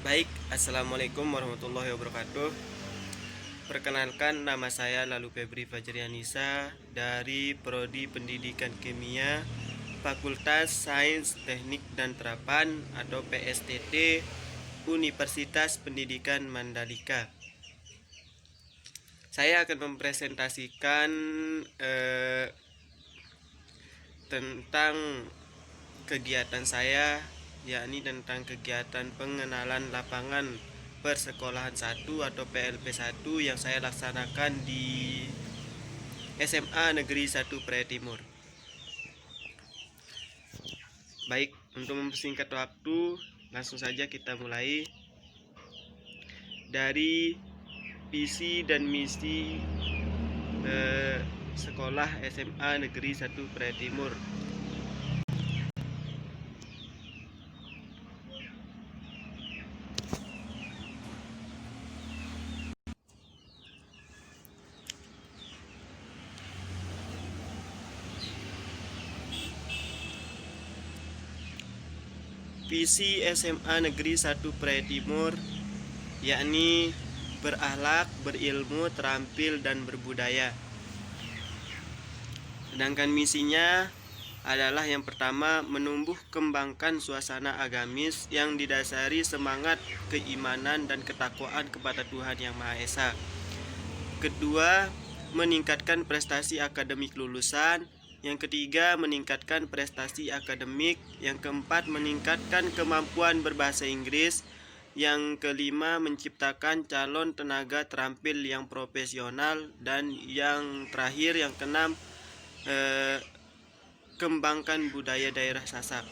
Baik, Assalamualaikum warahmatullahi wabarakatuh. Perkenalkan, nama saya Lalu Febri Fajrianisa dari Prodi Pendidikan Kimia Fakultas Sains Teknik dan Terapan atau PSTT Universitas Pendidikan Mandalika. Saya akan mempresentasikan tentang kegiatan saya, yakni tentang kegiatan pengenalan lapangan persekolahan 1 atau PLP 1 yang saya laksanakan di SMA Negeri 1 Praia Timur. Baik, untuk mempersingkat waktu, langsung saja kita mulai dari visi dan misi sekolah SMA Negeri 1 Praia Timur. Visi SMA Negeri 1 Praia Timur yakni berakhlak, berilmu, terampil, dan berbudaya. Sedangkan misinya adalah yang pertama, menumbuh kembangkan suasana agamis yang didasari semangat keimanan dan ketakwaan kepada Tuhan Yang Maha Esa. Kedua, meningkatkan prestasi akademik lulusan. Yang ketiga, meningkatkan prestasi akademik. Yang keempat, meningkatkan kemampuan berbahasa Inggris. Yang kelima, menciptakan calon tenaga terampil yang profesional. Dan yang terakhir, yang keenam, kembangkan budaya daerah Sasak.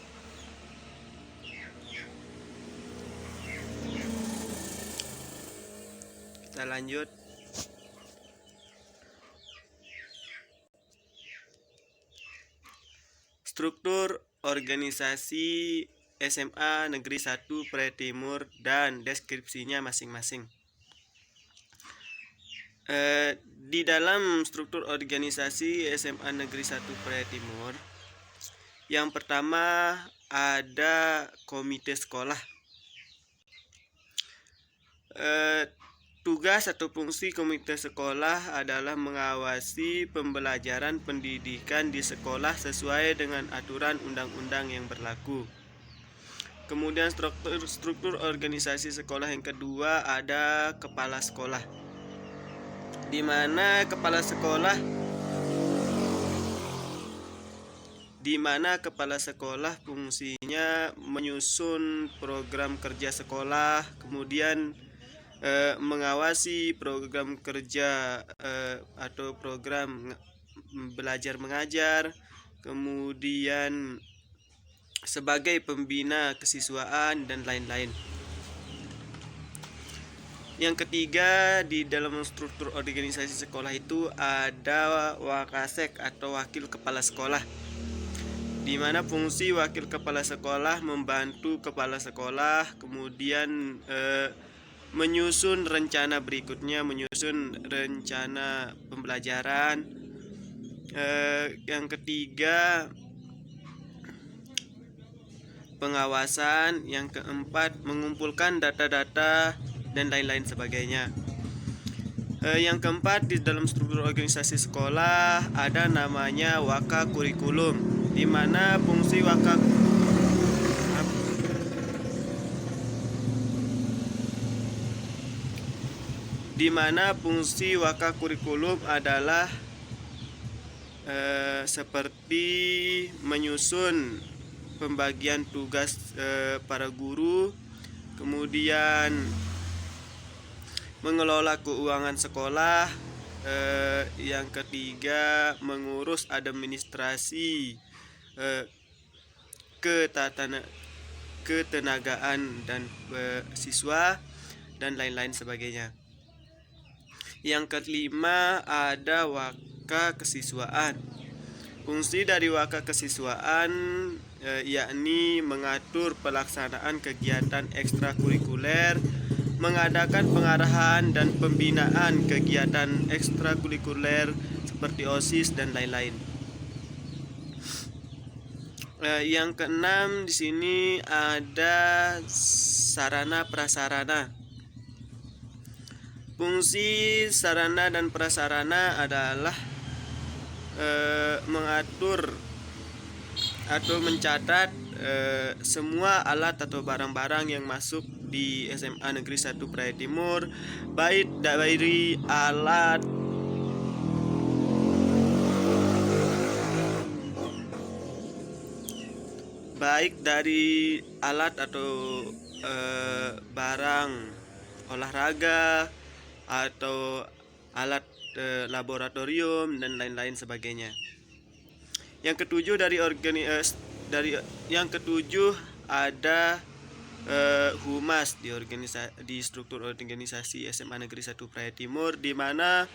Kita lanjut. Struktur organisasi SMA Negeri 1 Praia Timur dan deskripsinya masing-masing. Di dalam struktur organisasi SMA Negeri 1 Praia Timur, yang pertama ada komite sekolah. Tugas atau fungsi komite sekolah adalah mengawasi pembelajaran pendidikan di sekolah sesuai dengan aturan undang-undang yang berlaku. Kemudian struktur organisasi sekolah yang kedua ada kepala sekolah, di mana kepala sekolah fungsinya menyusun program kerja sekolah, kemudian mengawasi program kerja atau program belajar mengajar, kemudian sebagai pembina kesiswaan dan lain-lain. Yang ketiga, di dalam struktur organisasi sekolah itu ada wakasek atau wakil kepala sekolah, di mana fungsi wakil kepala sekolah membantu kepala sekolah, kemudian menyusun rencana berikutnya, menyusun rencana pembelajaran. Yang ketiga, pengawasan. Yang keempat, mengumpulkan data-data dan lain-lain sebagainya. Yang keempat, di dalam struktur organisasi sekolah ada namanya waka kurikulum, di mana fungsi waka kurikulum adalah seperti menyusun pembagian tugas para guru, kemudian mengelola keuangan sekolah. Yang ketiga, mengurus administrasi, ketenagaan dan siswa dan lain-lain sebagainya. Yang kelima ada waka kesiswaan. Fungsi dari waka kesiswaan yakni mengatur pelaksanaan kegiatan ekstrakurikuler, mengadakan pengarahan dan pembinaan kegiatan ekstrakurikuler seperti OSIS dan lain-lain. Yang keenam, di sini ada sarana prasarana. Fungsi sarana dan prasarana adalah mengatur atau mencatat semua alat atau barang-barang yang masuk di SMA Negeri 1 Praia Timur, baik dari alat atau barang olahraga atau alat laboratorium dan lain-lain sebagainya. Yang ketujuh ada humas di struktur organisasi SMA Negeri 1 Praia Timur, di mana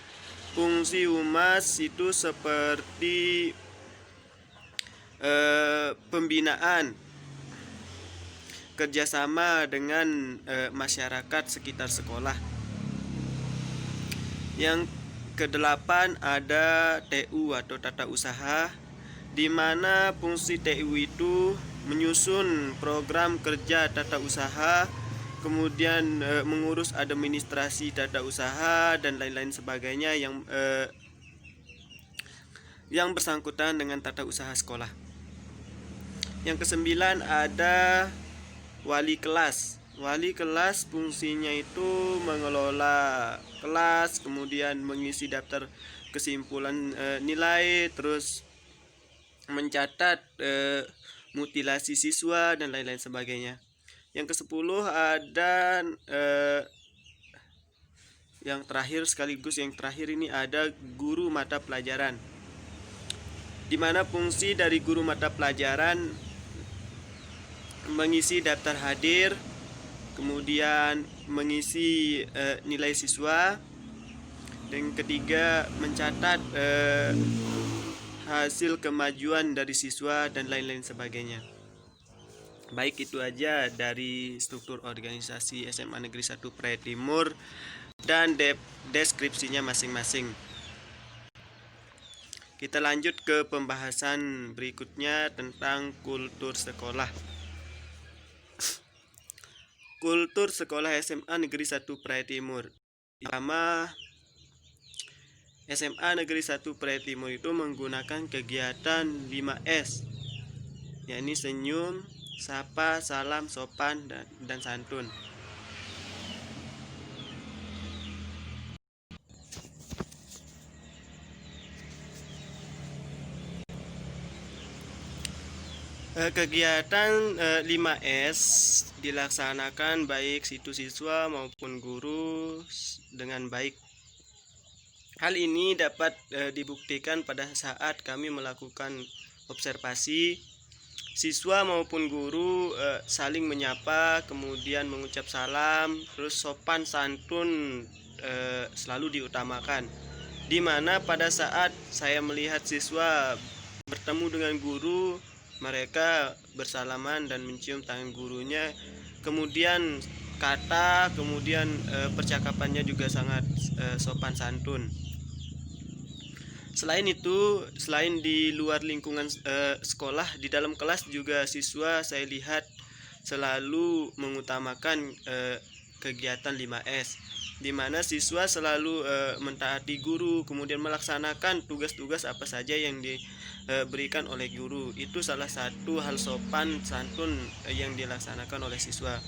fungsi humas itu seperti pembinaan, kerjasama dengan masyarakat sekitar sekolah. Yang kedelapan ada TU atau tata usaha, di mana fungsi TU itu menyusun program kerja tata usaha, kemudian mengurus administrasi tata usaha dan lain-lain sebagainya yang bersangkutan dengan tata usaha sekolah. Yang kesembilan ada wali kelas. Wali kelas fungsinya itu mengelola kelas, kemudian mengisi daftar kesimpulan nilai, terus mencatat mutilasi siswa dan lain-lain sebagainya. Yang ke-10 ada yang terakhir ini ada guru mata pelajaran, di mana fungsi dari guru mata pelajaran mengisi daftar hadir, kemudian mengisi nilai siswa, dan ketiga mencatat hasil kemajuan dari siswa dan lain-lain sebagainya. Baik, itu aja dari struktur organisasi SMA Negeri 1 Praia Timur dan deskripsinya masing-masing. Kita lanjut ke pembahasan berikutnya tentang kultur sekolah. Kultur sekolah SMA Negeri 1 Praia Timur. Pertama, SMA Negeri 1 Praia Timur itu menggunakan kegiatan 5S, yakni senyum, sapa, salam, sopan, dan santun. Kegiatan 5S dilaksanakan baik siswa maupun guru dengan baik. Hal ini dapat dibuktikan pada saat kami melakukan observasi. Siswa maupun guru saling menyapa, kemudian mengucap salam, terus sopan santun selalu diutamakan. Di mana pada saat saya melihat siswa bertemu dengan guru, mereka bersalaman dan mencium tangan gurunya, kemudian percakapannya juga sangat sopan santun. Selain itu, selain di luar lingkungan sekolah, di dalam kelas juga siswa saya lihat selalu mengutamakan kegiatan 5S, di mana siswa selalu mentaati guru, kemudian melaksanakan tugas-tugas apa saja yang diberikan oleh guru. Itu salah satu hal sopan santun yang dilaksanakan oleh siswa.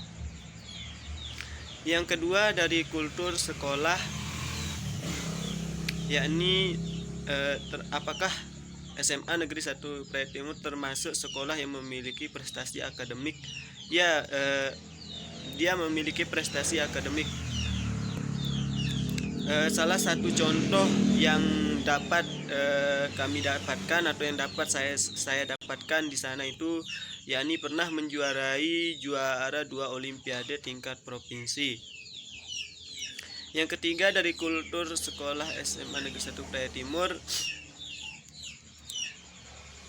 Yang kedua dari kultur sekolah, yakni apakah SMA Negeri 1 Praia Timur termasuk sekolah yang memiliki prestasi akademik? Ya, dia memiliki prestasi akademik. Salah satu contoh yang dapat kami dapatkan atau yang dapat saya dapatkan di sana itu, yakni pernah menjuarai juara 2 olimpiade tingkat provinsi. Yang ketiga dari kultur sekolah SMA Negeri 1 Praia Timur.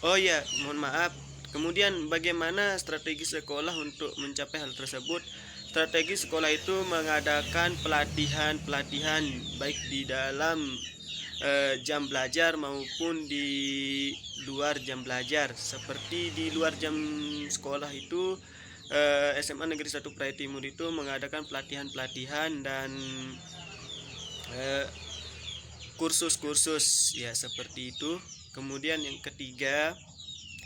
Oh ya, mohon maaf. Kemudian bagaimana strategi sekolah untuk mencapai hal tersebut? Strategi sekolah itu mengadakan pelatihan baik di dalam jam belajar maupun di luar jam belajar. Seperti di luar jam sekolah itu SMA Negeri 1 Praia Timur itu mengadakan pelatihan-pelatihan dan kursus-kursus ya seperti itu. Kemudian yang ketiga,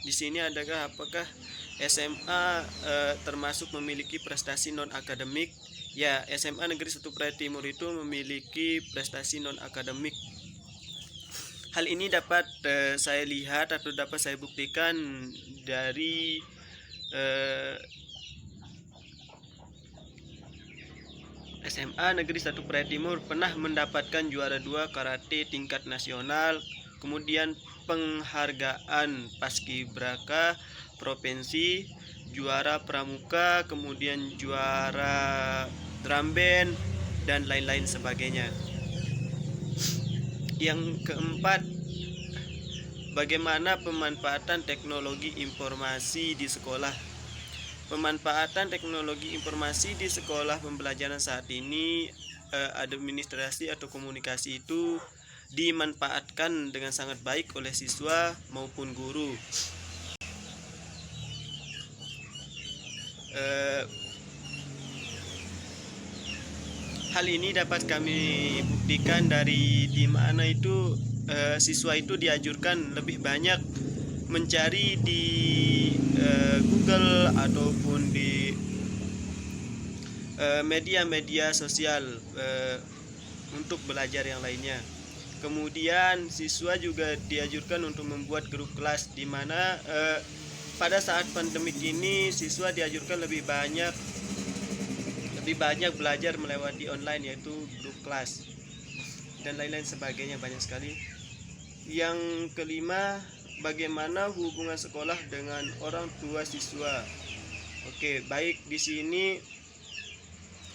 di sini apakah SMA termasuk memiliki prestasi non akademik? Ya, SMA Negeri 1 Praia Timur itu memiliki prestasi non akademik. Hal ini dapat saya lihat atau dapat saya buktikan dari SMA Negeri 1 Praia Timur pernah mendapatkan juara 2 karate tingkat nasional, kemudian penghargaan Paskibraka provinsi, juara pramuka, kemudian juara drum band dan lain-lain sebagainya. Yang keempat, bagaimana pemanfaatan teknologi informasi di sekolah? Pemanfaatan teknologi informasi di sekolah pembelajaran saat ini, administrasi atau komunikasi itu dimanfaatkan dengan sangat baik oleh siswa maupun guru. Hal ini dapat kami buktikan dari di mana itu siswa itu dianjurkan lebih banyak mencari di Google ataupun di media-media sosial untuk belajar yang lainnya. Kemudian siswa juga dianjurkan untuk membuat grup kelas, di mana pada saat pandemik ini siswa dianjurkan lebih banyak belajar melewati online, yaitu grup kelas dan lain-lain sebagainya, banyak sekali. Yang kelima, bagaimana hubungan sekolah dengan orang tua siswa? Oke, baik, di sini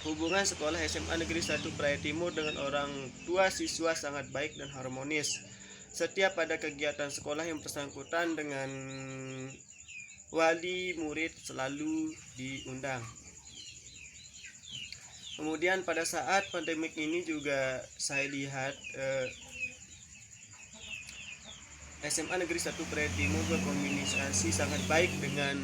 hubungan sekolah SMA Negeri 1 Praia Timur dengan orang tua siswa sangat baik dan harmonis. Setiap ada kegiatan sekolah yang bersangkutan dengan wali murid selalu diundang. Kemudian pada saat pandemik ini juga saya lihat SMA Negeri 1 Praia Timur berkomunikasi sangat baik dengan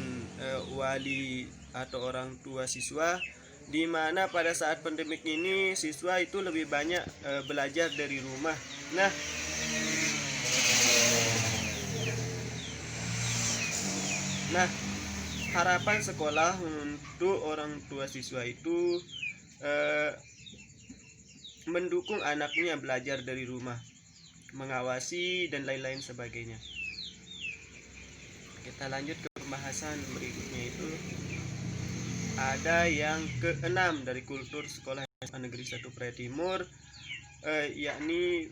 wali atau orang tua siswa, di mana pada saat pandemik ini siswa itu lebih banyak belajar dari rumah. Nah, harapan sekolah untuk orang tua siswa itu mendukung anaknya belajar dari rumah, mengawasi dan lain-lain sebagainya. Kita lanjut ke pembahasan berikutnya, itu ada yang keenam dari kultur sekolah SMA Negeri 1 Praia Timur, yakni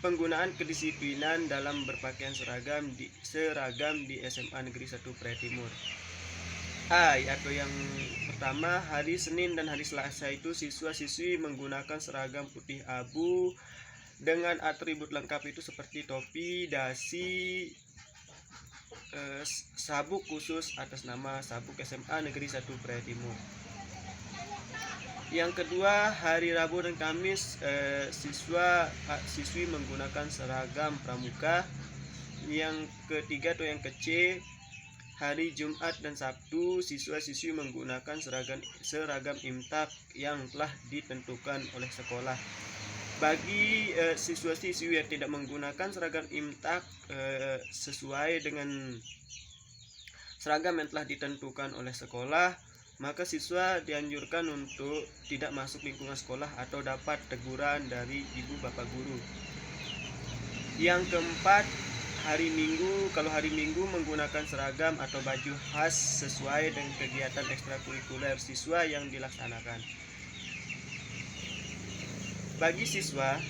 penggunaan kedisiplinan dalam berpakaian seragam di SMA Negeri 1 Praia Timur. Atau yang pertama, hari Senin dan hari Selasa itu siswa-siswi menggunakan seragam putih abu dengan atribut lengkap itu seperti topi, dasi, sabuk khusus atas nama sabuk SMA Negeri 1 Praia Timur. Yang kedua, hari Rabu dan Kamis siswi menggunakan seragam pramuka. Yang ketiga atau yang ke-C, hari Jumat dan Sabtu siswa-siswi menggunakan seragam imtak yang telah ditentukan oleh sekolah. Bagi siswa-siswi yang tidak menggunakan seragam imtak sesuai dengan seragam yang telah ditentukan oleh sekolah, maka siswa dianjurkan untuk tidak masuk lingkungan sekolah atau dapat teguran dari ibu bapak guru. Yang keempat, hari Minggu. Kalau hari Minggu menggunakan seragam atau baju khas sesuai dengan kegiatan ekstrakurikuler siswa yang dilaksanakan. Bagi siswa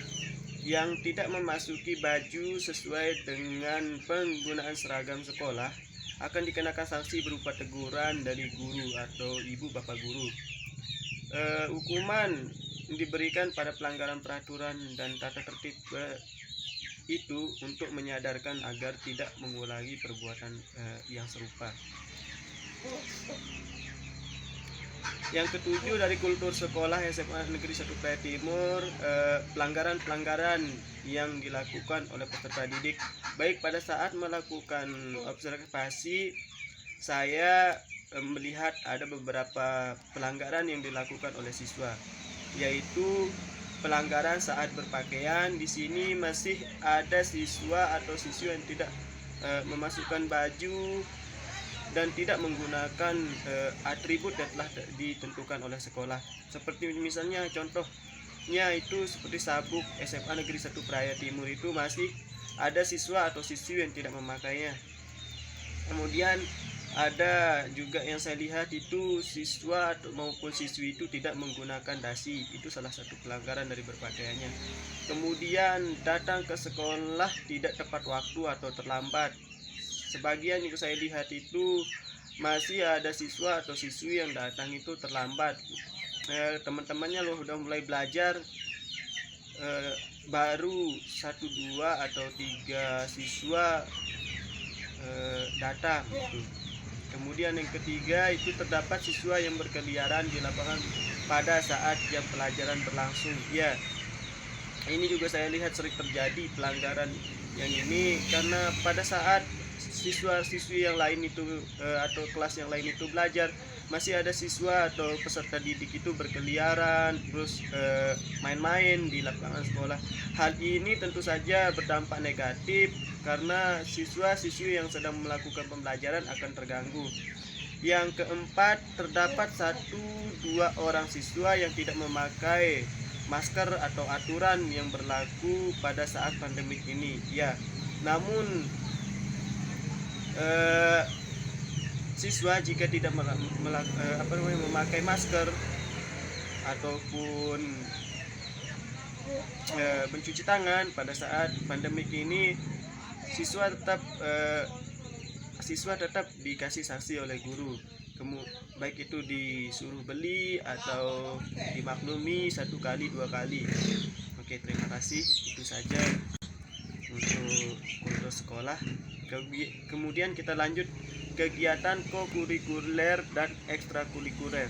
yang tidak memasuki baju sesuai dengan penggunaan seragam sekolah, akan dikenakan sanksi berupa teguran dari guru atau ibu bapak guru. Hukuman diberikan pada pelanggaran peraturan dan tata tertib itu untuk menyadarkan agar tidak mengulangi perbuatan yang serupa. Yang ketujuh, dari kultur sekolah SMA Negeri 1 Praia Timur, pelanggaran-pelanggaran yang dilakukan oleh peserta didik, baik pada saat melakukan observasi saya melihat ada beberapa pelanggaran yang dilakukan oleh siswa, yaitu pelanggaran saat berpakaian. Di sini masih ada siswa atau siswi yang tidak memasukkan baju dan tidak menggunakan atribut yang telah ditentukan oleh sekolah. Seperti misalnya contohnya itu seperti sabuk SMA Negeri 1 Praia Timur itu masih ada siswa atau siswi yang tidak memakainya. Kemudian ada juga yang saya lihat itu siswa maupun siswi itu tidak menggunakan dasi. Itu salah satu pelanggaran dari berpakaiannya. Kemudian datang ke sekolah tidak tepat waktu atau terlambat. Sebagian yang saya lihat itu masih ada siswa atau siswi yang datang itu terlambat. Teman-temannya loh udah mulai belajar, baru 1, 2 atau 3 siswa datang gitu. Kemudian yang ketiga itu terdapat siswa yang berkeliaran di lapangan pada saat jam pelajaran berlangsung. Ya, ini juga saya lihat sering terjadi pelanggaran yang ini, karena pada saat siswa-siswi yang lain itu atau kelas yang lain itu belajar, masih ada siswa atau peserta didik itu berkeliaran terus main-main di lapangan sekolah. Hal ini tentu saja berdampak negatif karena siswa-siswi yang sedang melakukan pembelajaran akan terganggu. Yang keempat, terdapat 1-2 orang siswa yang tidak memakai masker atau aturan yang berlaku pada saat pandemik ini. Ya, namun siswa jika tidak memakai masker ataupun mencuci tangan pada saat pandemik ini, siswa tetap dikasih sanksi oleh guru. Baik itu disuruh beli atau dimaklumi 1 kali 2 kali. Oke, terima kasih. Itu saja untuk sekolah. Kemudian kita lanjut kegiatan kokurikuler dan ekstrakurikuler.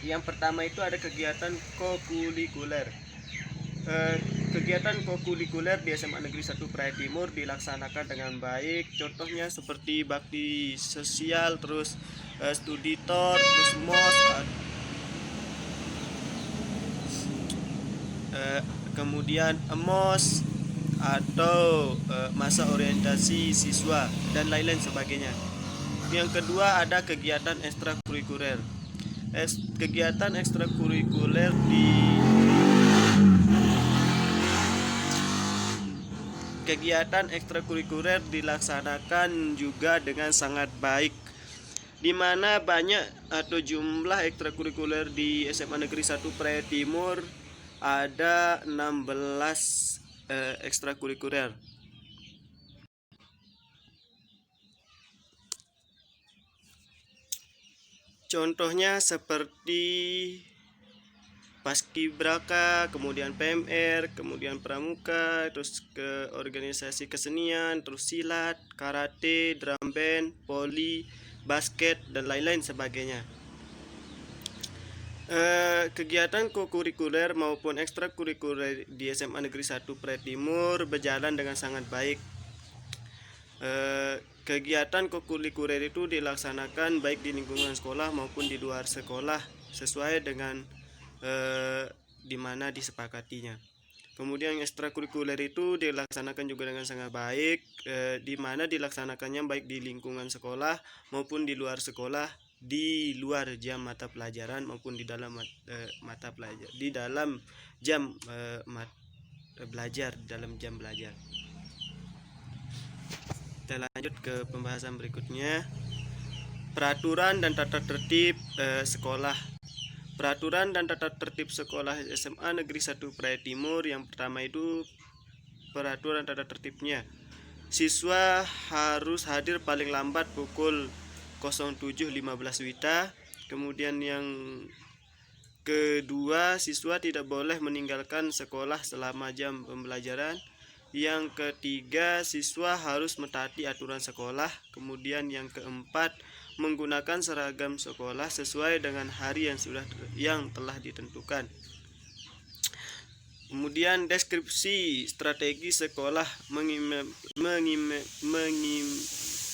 Yang pertama itu ada kegiatan kokurikuler. Kegiatan kokurikuler di SMA Negeri 1 Praia Timur dilaksanakan dengan baik. Contohnya seperti bakti sosial, terus studi tour, terus MOS, kemudian MOS atau masa orientasi siswa dan lain-lain sebagainya. Yang kedua ada kegiatan ekstrakurikuler. Kegiatan ekstrakurikuler dilaksanakan juga dengan sangat baik, di mana banyak atau jumlah ekstrakurikuler di SMA Negeri 1 Praia Timur ada 16 ekstrakurikuler. Contohnya seperti Paskibraka, kemudian PMR, kemudian Pramuka, terus ke organisasi kesenian, terus silat, karate, drum band, voli, basket, dan lain-lain sebagainya. Kegiatan kokurikuler maupun ekstrakurikuler di SMA Negeri 1 Praia Timur berjalan dengan sangat baik. Kegiatan kokurikuler itu dilaksanakan baik di lingkungan sekolah maupun di luar sekolah sesuai dengan di mana disepakatinya. Kemudian ekstrakurikuler itu dilaksanakan juga dengan sangat baik, di mana dilaksanakannya baik di lingkungan sekolah maupun di luar sekolah, di luar jam mata pelajaran maupun di dalam mata pelajaran, di dalam jam belajar, dalam jam belajar. Kita lanjut ke pembahasan berikutnya, peraturan dan tata tertib sekolah. Peraturan dan tata tertib sekolah SMA Negeri 1 Praia Timur. Yang pertama itu peraturan tata tertibnya. Siswa harus hadir paling lambat pukul 07.15 WITA. Kemudian yang kedua, siswa tidak boleh meninggalkan sekolah selama jam pembelajaran. Yang ketiga, siswa harus mentaati aturan sekolah. Kemudian yang keempat, menggunakan seragam sekolah sesuai dengan hari yang telah ditentukan. Kemudian deskripsi strategi sekolah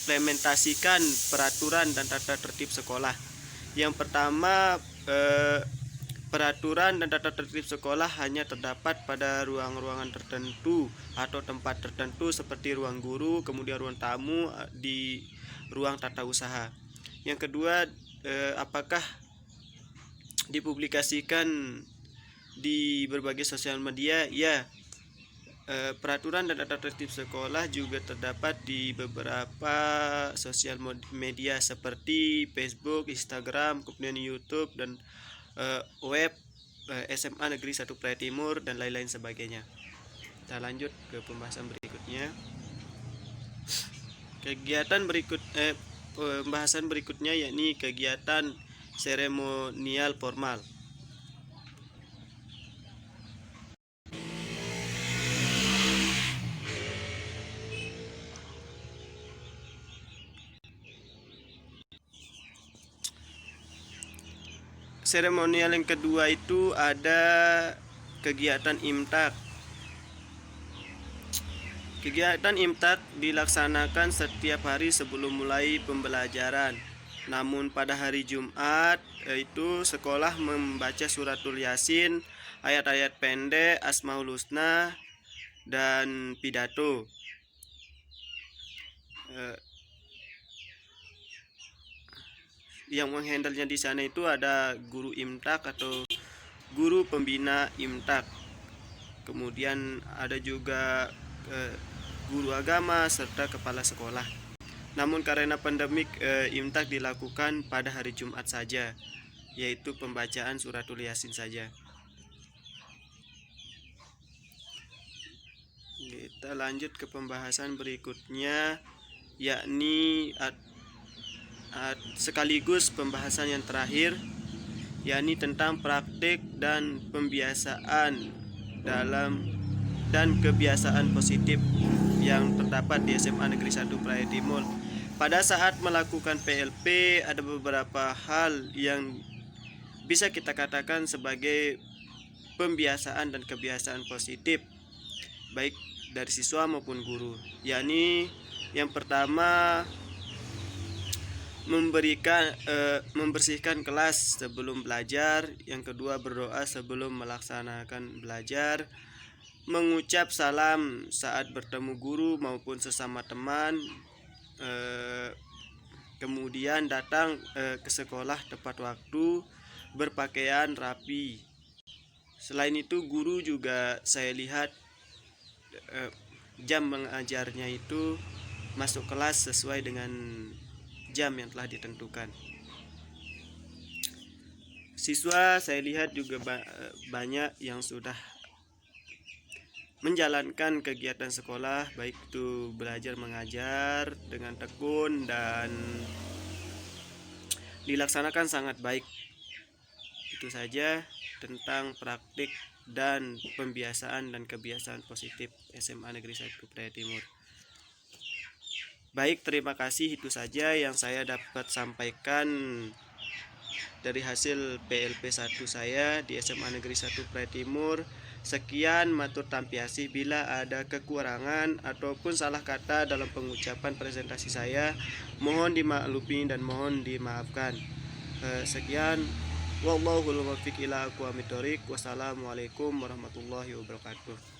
mengimplementasikan peraturan dan tata tertib sekolah. Yang pertama, peraturan dan tata tertib sekolah hanya terdapat pada ruang-ruangan tertentu atau tempat tertentu seperti ruang guru, kemudian ruang tamu, di ruang tata usaha. Yang kedua, apakah dipublikasikan di berbagai sosial media? Ya, peraturan dan tata tertib sekolah juga terdapat di beberapa sosial media seperti Facebook, Instagram, kemudian YouTube, dan web SMA Negeri 1 Praia Timur, dan lain-lain sebagainya. Kita lanjut ke pembahasan berikutnya. Pembahasan berikutnya yakni kegiatan seremonial formal. Seremonial yang kedua itu ada kegiatan imtak. Kegiatan imtak dilaksanakan setiap hari sebelum mulai pembelajaran. Namun pada hari Jumat itu sekolah membaca suratul Yasin, ayat-ayat pendek, Asmaul Husna, dan pidato. Yang menghandlenya di sana itu ada guru imtak atau guru pembina imtak. Kemudian ada juga guru agama serta kepala sekolah. Namun karena pandemik, imtak dilakukan pada hari Jumat saja, yaitu pembacaan suratul Yasin saja. Kita lanjut ke pembahasan berikutnya, yakni sekaligus pembahasan yang terakhir, yakni tentang praktik dan pembiasaan dan kebiasaan positif yang terdapat di SMA Negeri 1 Praia Timur. Pada saat melakukan PLP, ada beberapa hal yang bisa kita katakan sebagai pembiasaan dan kebiasaan positif baik dari siswa maupun guru, yakni yang pertama, membersihkan kelas sebelum belajar. Yang kedua, berdoa sebelum melaksanakan belajar, mengucap salam saat bertemu guru maupun sesama teman, kemudian datang ke sekolah tepat waktu, berpakaian rapi. Selain itu, guru juga saya lihat jam mengajarnya itu masuk kelas sesuai dengan jam yang telah ditentukan. Siswa saya lihat juga banyak yang sudah menjalankan kegiatan sekolah, baik itu belajar mengajar dengan tekun dan dilaksanakan sangat baik. Itu saja tentang praktik dan pembiasaan dan kebiasaan positif SMA Negeri 1 Praia Timur. Baik, terima kasih. Itu saja yang saya dapat sampaikan dari hasil PLP 1 saya di SMA Negeri 1 Praia Timur. Sekian, matur tampiasih. Bila ada kekurangan ataupun salah kata dalam pengucapan presentasi saya, mohon dimaklumi dan mohon dimaafkan. Sekian, wallahul muwaffiq ila aqwamit thoriq. Wassalamualaikum warahmatullahi wabarakatuh.